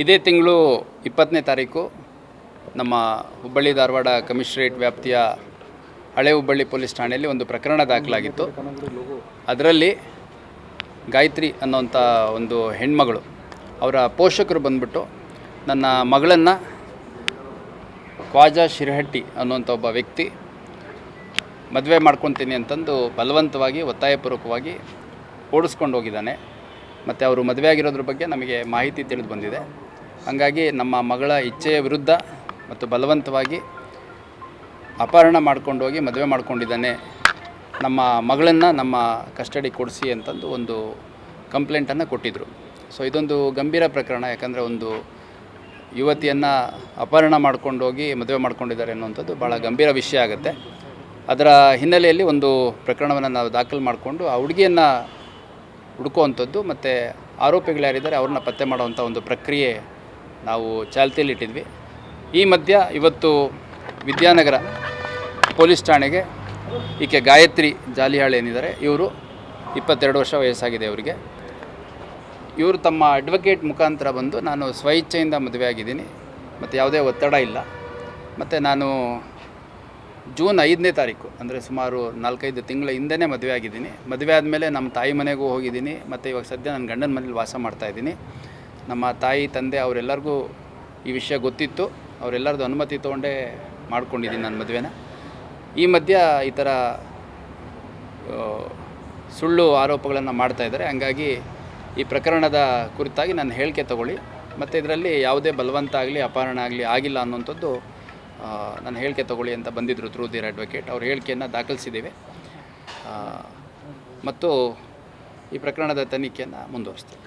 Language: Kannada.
ಇದೇ ತಿಂಗಳು 20ನೇ ತಾರೀಕು ನಮ್ಮ ಹುಬ್ಬಳ್ಳಿ ಧಾರವಾಡ ಕಮಿಷನರೇಟ್ ವ್ಯಾಪ್ತಿಯ ಹಳೆ ಹುಬ್ಬಳ್ಳಿ ಪೊಲೀಸ್ ಠಾಣೆಯಲ್ಲಿ ಒಂದು ಪ್ರಕರಣ ದಾಖಲಾಗಿತ್ತು. ಅದರಲ್ಲಿ ಗಾಯತ್ರಿ ಅನ್ನೋಂಥ ಒಂದು ಹೆಣ್ಮಗಳು ಅವರ ಪೋಷಕರು ಬಂದ್ಬಿಟ್ಟು ನನ್ನ ಮಗಳನ್ನು ಖ್ವಾಜಾ ಶಿರಹಟ್ಟಿ ಅನ್ನೋಂಥ ಒಬ್ಬ ವ್ಯಕ್ತಿ ಮದುವೆ ಮಾಡ್ಕೊತೀನಿ ಅಂತಂದು ಬಲವಂತವಾಗಿ ಒತ್ತಾಯಪೂರ್ವಕವಾಗಿ ಓಡಿಸ್ಕೊಂಡು ಹೋಗಿದ್ದಾನೆ. ಮತ್ತು ಅವರು ಮದುವೆ ಆಗಿರೋದ್ರ ಬಗ್ಗೆ ನಮಗೆ ಮಾಹಿತಿ ತಿಳಿದು ಬಂದಿದೆ. ಹಾಗಾಗಿ ನಮ್ಮ ಮಗಳ ಇಚ್ಛೆಯ ವಿರುದ್ಧ ಮತ್ತು ಬಲವಂತವಾಗಿ ಅಪಹರಣ ಮಾಡ್ಕೊಂಡು ಹೋಗಿ ಮದುವೆ ಮಾಡ್ಕೊಂಡಿದ್ದಾನೆ, ನಮ್ಮ ಮಗಳನ್ನು ನಮ್ಮ ಕಸ್ಟಡಿ ಕೊಡಿಸಿ ಅಂತಂದು ಒಂದು ಕಂಪ್ಲೇಂಟನ್ನು ಕೊಟ್ಟಿದ್ದರು. ಸೊ ಇದೊಂದು ಗಂಭೀರ ಪ್ರಕರಣ. ಯಾಕಂದರೆ ಒಂದು ಯುವತಿಯನ್ನು ಅಪಹರಣ ಮಾಡ್ಕೊಂಡು ಹೋಗಿ ಮದುವೆ ಮಾಡ್ಕೊಂಡಿದ್ದಾರೆ ಅನ್ನುವಂಥದ್ದು ಭಾಳ ಗಂಭೀರ ವಿಷಯ ಆಗುತ್ತೆ. ಅದರ ಹಿನ್ನೆಲೆಯಲ್ಲಿ ಒಂದು ಪ್ರಕರಣವನ್ನು ನಾವು ದಾಖಲು ಮಾಡಿಕೊಂಡು ಆ ಹುಡುಗಿಯನ್ನು ಹುಡುಕುವಂಥದ್ದು ಮತ್ತು ಆರೋಪಿಗಳು ಯಾರಿದ್ದಾರೆ ಅವ್ರನ್ನ ಪತ್ತೆ ಮಾಡುವಂಥ ಒಂದು ಪ್ರಕ್ರಿಯೆ ನಾವು ಚಾಲ್ತಿಯಲ್ಲಿಟ್ಟಿದ್ವಿ. ಈ ಮಧ್ಯ ಇವತ್ತು ವಿದ್ಯಾನಗರ ಪೊಲೀಸ್ ಠಾಣೆಗೆ ಈಕೆ ಗಾಯತ್ರಿ ಜಾಲಿಹಾಳ್ ಏನಿದ್ದಾರೆ, ಇವರು 22 ವರ್ಷ ವಯಸ್ಸಾಗಿದೆ ಅವರಿಗೆ. ಇವರು ತಮ್ಮ ಅಡ್ವೊಕೇಟ್ ಮುಖಾಂತರ ಬಂದು ನಾನು ಸ್ವಇಚ್ಛೆಯಿಂದ ಮದುವೆ ಆಗಿದ್ದೀನಿ ಮತ್ತು ಯಾವುದೇ ಒತ್ತಡ ಇಲ್ಲ, ಮತ್ತು ನಾನು ಜೂನ್ 5ನೇ ತಾರೀಕು ಅಂದರೆ ಸುಮಾರು 4-5 ತಿಂಗಳ ಹಿಂದೆಯೇ ಮದುವೆ ಆಗಿದ್ದೀನಿ. ಮದುವೆ ಆದಮೇಲೆ ನಮ್ಮ ತಾಯಿ ಮನೆಗೂ ಹೋಗಿದ್ದೀನಿ ಮತ್ತು ಇವಾಗ ಸದ್ಯ ನನ್ನ ಗಂಡನ ಮನೇಲಿ ವಾಸ ಮಾಡ್ತಾಯಿದ್ದೀನಿ. ನಮ್ಮ ತಾಯಿ ತಂದೆ ಅವರೆಲ್ಲರಿಗೂ ಈ ವಿಷಯ ಗೊತ್ತಿತ್ತು, ಅವರೆಲ್ಲರದ್ದು ಅನುಮತಿ ತೊಗೊಂಡೇ ಮಾಡ್ಕೊಂಡಿದ್ದೀನಿ ನನ್ನ ಮದುವೆನ. ಈ ಮಧ್ಯ ಈ ಥರ ಸುಳ್ಳು ಆರೋಪಗಳನ್ನು ಮಾಡ್ತಾಯಿದ್ದಾರೆ. ಹಂಗಾಗಿ ಈ ಪ್ರಕರಣದ ಕುರಿತಾಗಿ ನನ್ನ ಹೇಳಿಕೆ ತಗೊಳ್ಳಿ ಮತ್ತು ಇದರಲ್ಲಿ ಯಾವುದೇ ಬಲವಂತ ಆಗಲಿ ಅಪಹರಣ ಆಗಲಿ ಆಗಿಲ್ಲ ಅನ್ನೋಂಥದ್ದು ನನ್ನ ಹೇಳಿಕೆ ತಗೊಳ್ಳಿ ಅಂತ ಬಂದಿದ್ದರು ಥ್ರೂ ದಿಯರ್ ಅಡ್ವೊಕೇಟ್. ಅವ್ರ ಹೇಳಿಕೆಯನ್ನು ದಾಖಲಿಸಿದ್ದೇವೆ ಮತ್ತು ಈ ಪ್ರಕರಣದ ತನಿಖೆಯನ್ನು ಮುಂದುವರಿಸ್ತೀವಿ.